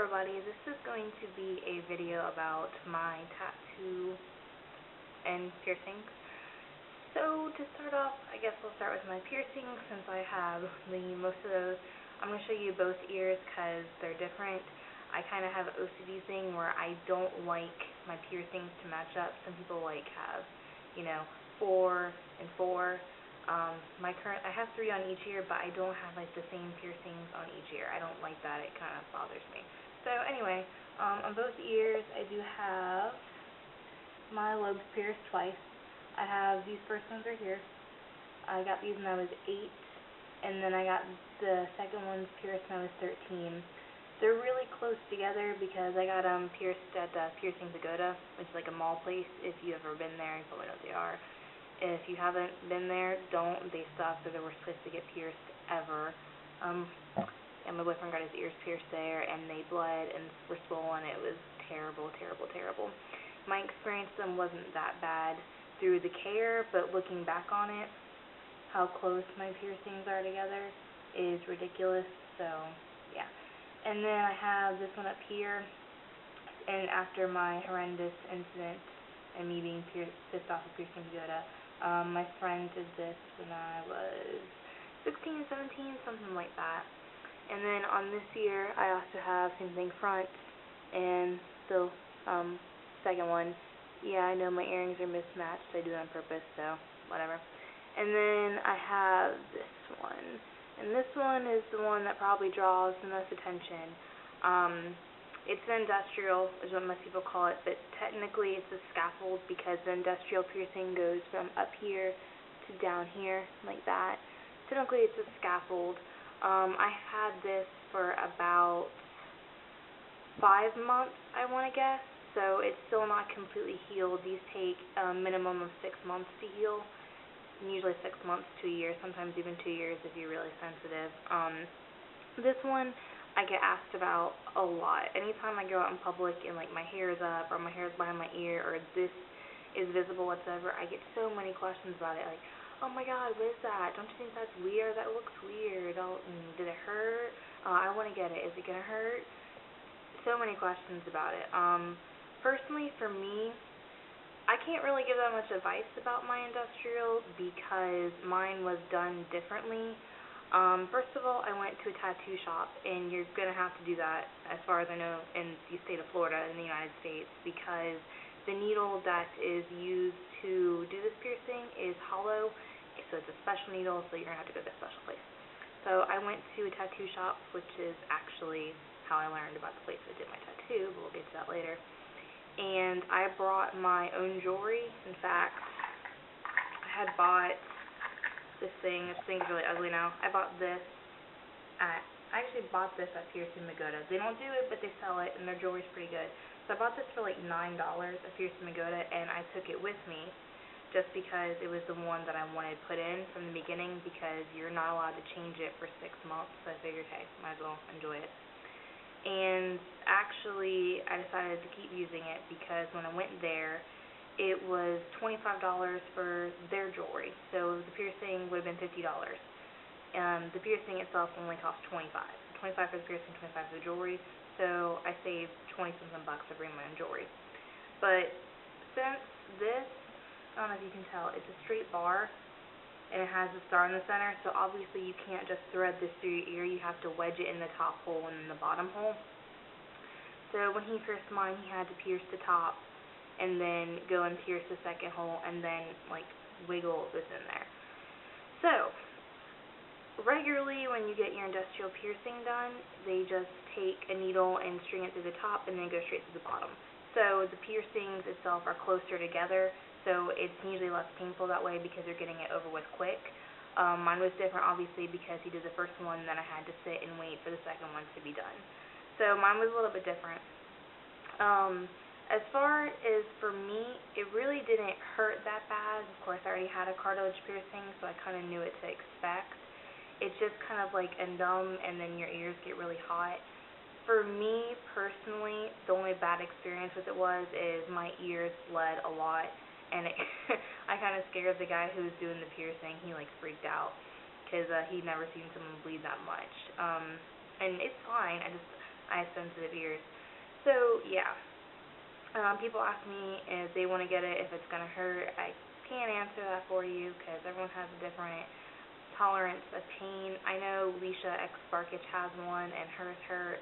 everybody, this is going to be a video about my tattoo and piercings. So to start off, I guess I'll start with my piercings since I have the most of those. I'm going to show you both ears because they're different. I kind of have an OCD thing where I don't like my piercings to match up. Some people have, 4 and 4. I have 3 on each ear, but I don't have the same piercings on each ear. I don't like that. It kind of bothers me. So anyway, on both ears, I do have my lobes pierced twice. I have these first ones right here. I got these when I was 8, and then I got the second ones pierced when I was 13. They're really close together because I got them pierced at Piercing Pagoda, which is like a mall place. If you've ever been there, you probably know what they are. If you haven't been there, don't. They suck. They're the worst place to get pierced ever. And my boyfriend got his ears pierced there, and they bled and were swollen. It was terrible, terrible, terrible. My experience with them wasn't that bad through the care, but looking back on it, how close my piercings are together is ridiculous. So, yeah. And then I have this one up here, and after my horrendous incident and me being pissed off at Piercing Pagoda, my friend did this when I was 16, 17, something like that. And then on this ear, I also have same thing front and the second one. Yeah, I know my earrings are mismatched. I do that on purpose, so whatever. And then I have this one. And this one is the one that probably draws the most attention. It's an industrial, is what most people call it, but technically it's a scaffold because the industrial piercing goes from up here to down here, like that. Technically it's a scaffold. I had this for about 5 months, I want to guess, so it's still not completely healed. These take a minimum of 6 months to heal, and usually 6 months to a year, sometimes even 2 years if you're really sensitive. This one I get asked about a lot. Anytime I go out in public and my hair is up or my hair is behind my ear or this is visible whatsoever, I get so many questions about it, like, oh my god, what is that? Don't you think that's weird? That looks weird. Did it hurt? I want to get it. Is it going to hurt? So many questions about it. Personally, for me, I can't really give that much advice about my industrial because mine was done differently. First of all, I went to a tattoo shop, and you're going to have to do that, as far as I know, in the state of Florida in the United States, because the needle that is used to do this piercing is hollow, so it's a special needle, so you're going to have to go to a special place. So I went to a tattoo shop, which is actually how I learned about the place I did my tattoo, but we'll get to that later. And I brought my own jewelry. In fact, I had bought this thing's really ugly now. I actually bought this at Piercing Pagoda. They don't do it, but they sell it, and their jewelry's pretty good. So I bought this for $9 at Piercing Pagoda, and I took it with me just because it was the one that I wanted put in from the beginning because you're not allowed to change it for 6 months. So I figured, hey, might as well enjoy it. And actually, I decided to keep using it because when I went there, it was $25 for their jewelry. So the piercing would have been $50. The piercing itself only cost $25. $25 for the piercing, $25 for the jewelry. So I saved 20-something bucks to bring my own jewelry. But since this, I don't know if you can tell, it's a straight bar, and it has a star in the center, so obviously you can't just thread this through your ear. You have to wedge it in the top hole and in the bottom hole. So when he pierced mine, he had to pierce the top and then go and pierce the second hole and then wiggle this in there. So regularly when you get your industrial piercing done, they just take a needle and string it through the top and then go straight to the bottom. So the piercings itself are closer together, so it's usually less painful that way because you're getting it over with quick. Mine was different obviously because he did the first one, then I had to sit and wait for the second one to be done. So mine was a little bit different. As far as for me, it really didn't hurt that bad. Of course, I already had a cartilage piercing, so I kind of knew what to expect. It's just kind of like a numb, and then your ears get really hot. For me, personally, the only bad experience with it is my ears bled a lot, and I kind of scared the guy who was doing the piercing. He freaked out because he'd never seen someone bleed that much. And it's fine. I have sensitive ears. So, yeah. People ask me if they want to get it, if it's going to hurt. I can't answer that for you because everyone has a different tolerance of pain. I know Leisha X Sparkage has one and hers hurt.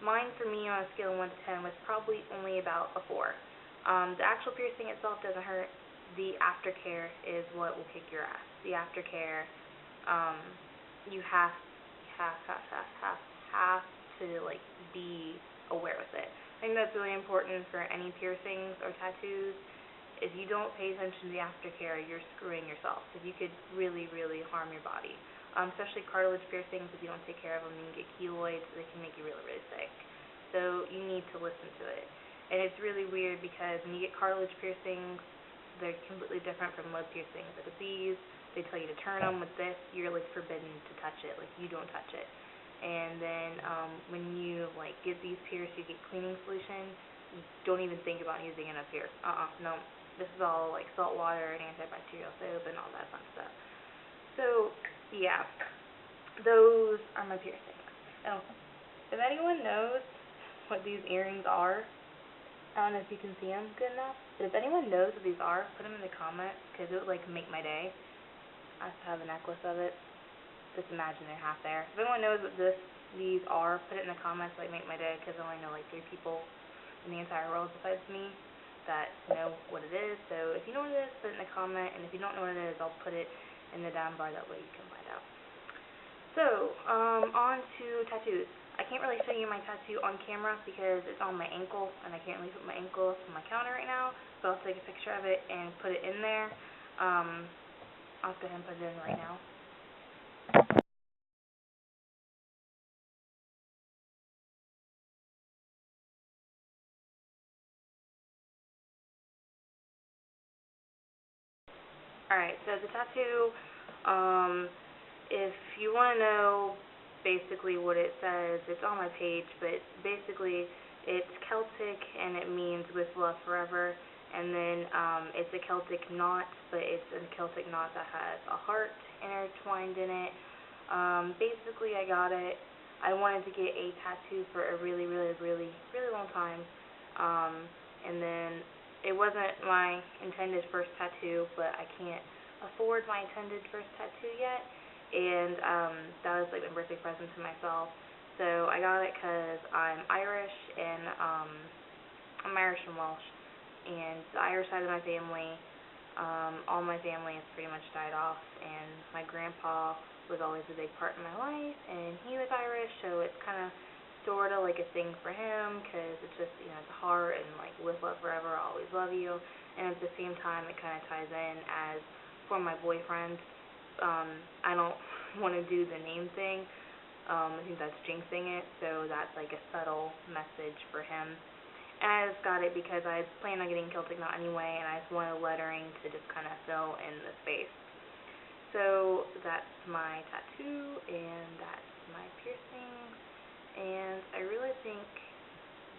Mine, for me, on a scale of 1 to 10, was probably only about a 4. The actual piercing itself doesn't hurt. The aftercare is what will kick your ass. The aftercare, you have to, like, be aware with it. I think that's really important for any piercings or tattoos. If you don't pay attention to the aftercare, you're screwing yourself, because you could really, really harm your body. Especially cartilage piercings, if you don't take care of them, you can get keloids, they can make you really, really sick. So you need to listen to it. And it's really weird because when you get cartilage piercings, they're completely different from lead piercings. Like with these, they tell you to turn them. With this, you're like forbidden to touch it. Like, you don't touch it. And then when you like get these pierced, you get cleaning solution. You don't even think about using it up here. No. This is all like salt water and antibacterial soap and all that fun stuff. So, yeah, those are my piercings. Now, if anyone knows what these earrings are, I don't know if you can see them good enough, but if anyone knows what these are, put them in the comments, because it would like make my day. I have to have a necklace of it. Just imagine they're half there. If anyone knows what these are, put it in the comments, like, make my day, because I only know like 3 people in the entire world besides me that know what it is. So if you know what it is, put it in the comment, and if you don't know what it is, I'll put it in the down bar, that way you can find out. So, on to tattoos. I can't really show you my tattoo on camera because it's on my ankle, and I can't really put my ankle on my counter right now, so I'll take a picture of it and put it in there. I'll go ahead and put it in right now. Alright, so the tattoo, if you want to know basically what it says, it's on my page, but basically it's Celtic and it means with love forever, and then it's a Celtic knot, but it's a Celtic knot that has a heart intertwined in it. Basically I got it. I wanted to get a tattoo for a really, really, really, really long time, and then it wasn't my intended first tattoo, but I can't afford my intended first tattoo yet, and that was like my birthday present to myself. So I got it because I'm Irish, and I'm Irish and Welsh, and the Irish side of my family, all my family has pretty much died off, and my grandpa was always a big part in my life, and he was Irish, so it's kind of sort of like a thing for him, because it's just, you know, it's heart and like with love forever, I'll always love you, and at the same time it kind of ties in as for my boyfriend. I don't want to do the name thing. I think that's jinxing it, so that's like a subtle message for him. And I just got it because I planned on getting Celtic knot anyway, and I just wanted lettering to just kind of fill in the space. So that's my tattoo, and that's my piercing. And I really think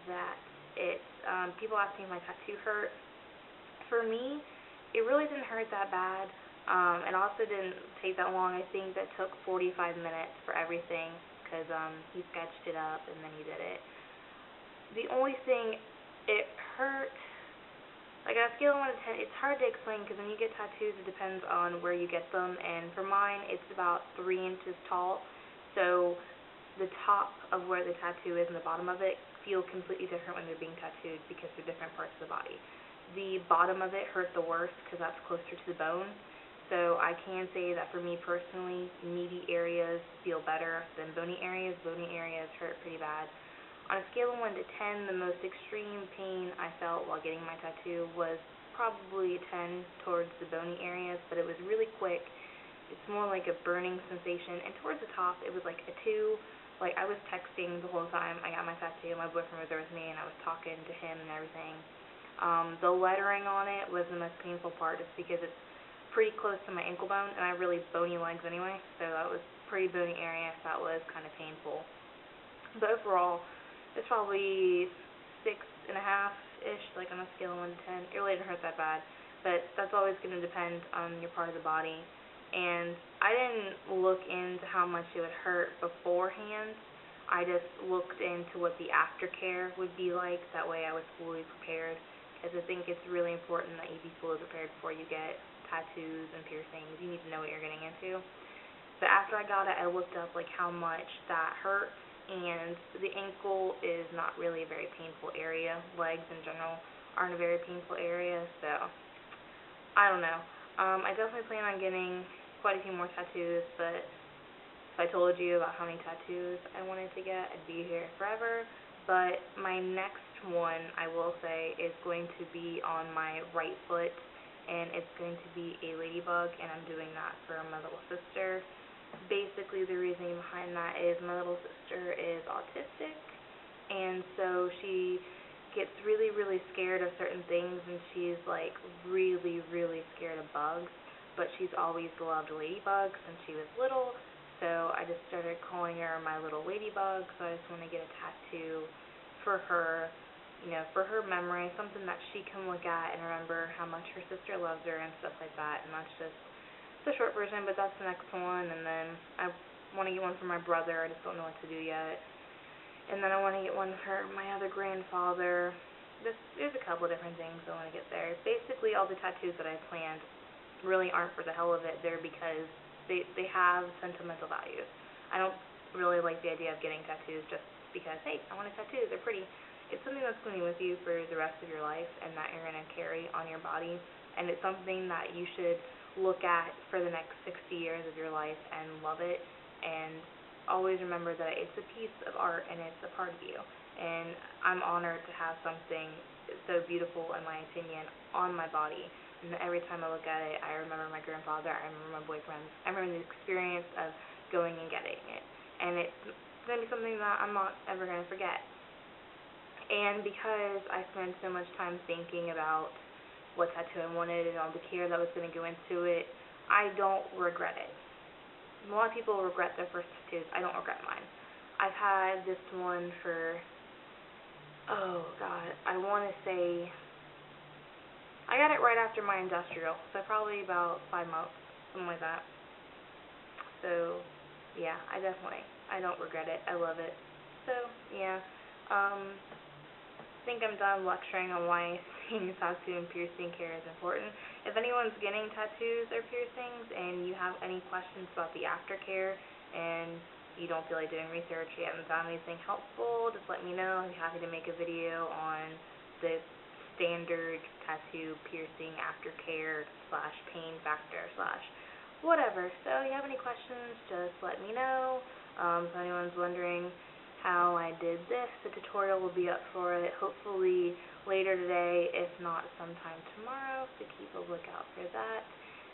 that it's, people ask me if my tattoo hurt. For me, it really didn't hurt that bad. It also didn't take that long. I think that took 45 minutes for everything, because he sketched it up and then he did it. The only thing, it hurt, like on a scale of 1 to 10, it's hard to explain, because when you get tattoos, it depends on where you get them, and for mine, it's about 3 inches tall, so the top of where the tattoo is and the bottom of it feel completely different when they're being tattooed, because they're different parts of the body. The bottom of it hurt the worst because that's closer to the bone. So I can say that for me personally, meaty areas feel better than bony areas. Bony areas hurt pretty bad. On a scale of 1 to 10, the most extreme pain I felt while getting my tattoo was probably a 10 towards the bony areas, but it was really quick. It's more like a burning sensation, and towards the top, it was like a 2. Like, I was texting the whole time I got my tattoo. My boyfriend was there with me, and I was talking to him and everything. The lettering on it was the most painful part, just because it's pretty close to my ankle bone, and I have really bony legs anyway, so that was pretty bony area, so that was kind of painful. But overall, it's probably 6.5-ish, like on a scale of 1 to 10. It really didn't hurt that bad, but that's always going to depend on your part of the body. And I didn't look into how much it would hurt beforehand. I just looked into what the aftercare would be like. That way I was fully prepared, because I think it's really important that you be fully prepared before you get tattoos and piercings. You need to know what you're getting into. But after I got it, I looked up like how much that hurts, and the ankle is not really a very painful area. Legs in general aren't a very painful area, so I don't know. I definitely plan on getting quite a few more tattoos, but if I told you about how many tattoos I wanted to get, I'd be here forever. But my next one, I will say, is going to be on my right foot, and it's going to be a ladybug, and I'm doing that for my little sister. Basically, the reasoning behind that is my little sister is autistic, and so she gets really, really scared of certain things, and she's like really, really scared of bugs, but she's always loved ladybugs since she was little. So I just started calling her my little ladybug. So I just want to get a tattoo for her, for her memory, something that she can look at and remember how much her sister loves her and stuff like that. And that's just the short version, but that's the next one. And then I want to get one for my brother. I just don't know what to do yet. And then I want to get one for my other grandfather. There's a couple different things I want to get there. Basically, all the tattoos that I planned really aren't for the hell of it. They're because they have sentimental value. I don't really like the idea of getting tattoos just because, hey, I want a tattoo, they're pretty. It's something that's going to be with you for the rest of your life and that you're going to carry on your body, and it's something that you should look at for the next 60 years of your life and love it, and always remember that it's a piece of art and it's a part of you, and I'm honored to have something so beautiful, in my opinion, on my body. And every time I look at it, I remember my grandfather, I remember my boyfriends, I remember the experience of going and getting it. And it's going to be something that I'm not ever going to forget. And because I spent so much time thinking about what tattoo I wanted and all the care that was going to go into it, I don't regret it. A lot of people regret their first tattoos. I don't regret mine. I've had this one for, oh God, I want to say, I got it right after my industrial, so probably about 5 months, something like that. So, yeah, I don't regret it. I love it. So, yeah, I think I'm done lecturing on why seeing tattoo and piercing care is important. If anyone's getting tattoos or piercings and you have any questions about the aftercare and you don't feel like doing research, you haven't found anything helpful, just let me know. I'd be happy to make a video on the standard tattoo piercing aftercare / pain factor / whatever. So if you have any questions, just let me know. If anyone's wondering how I did this, the tutorial will be up for it hopefully later today, if not sometime tomorrow, so keep a lookout for that.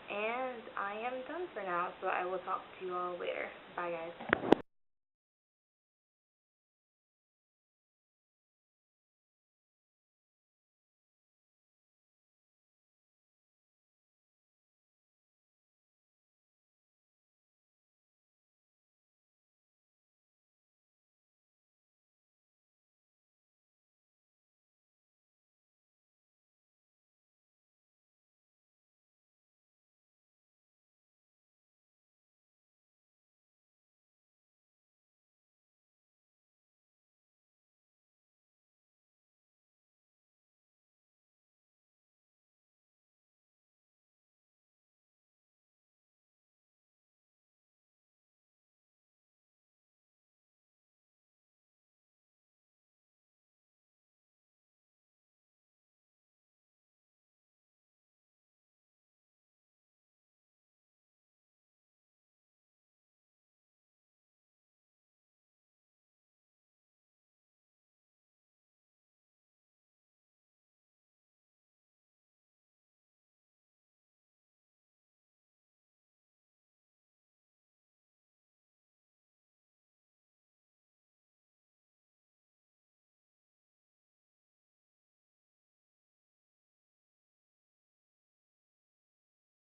And I am done for now, so I will talk to you all later. Bye guys.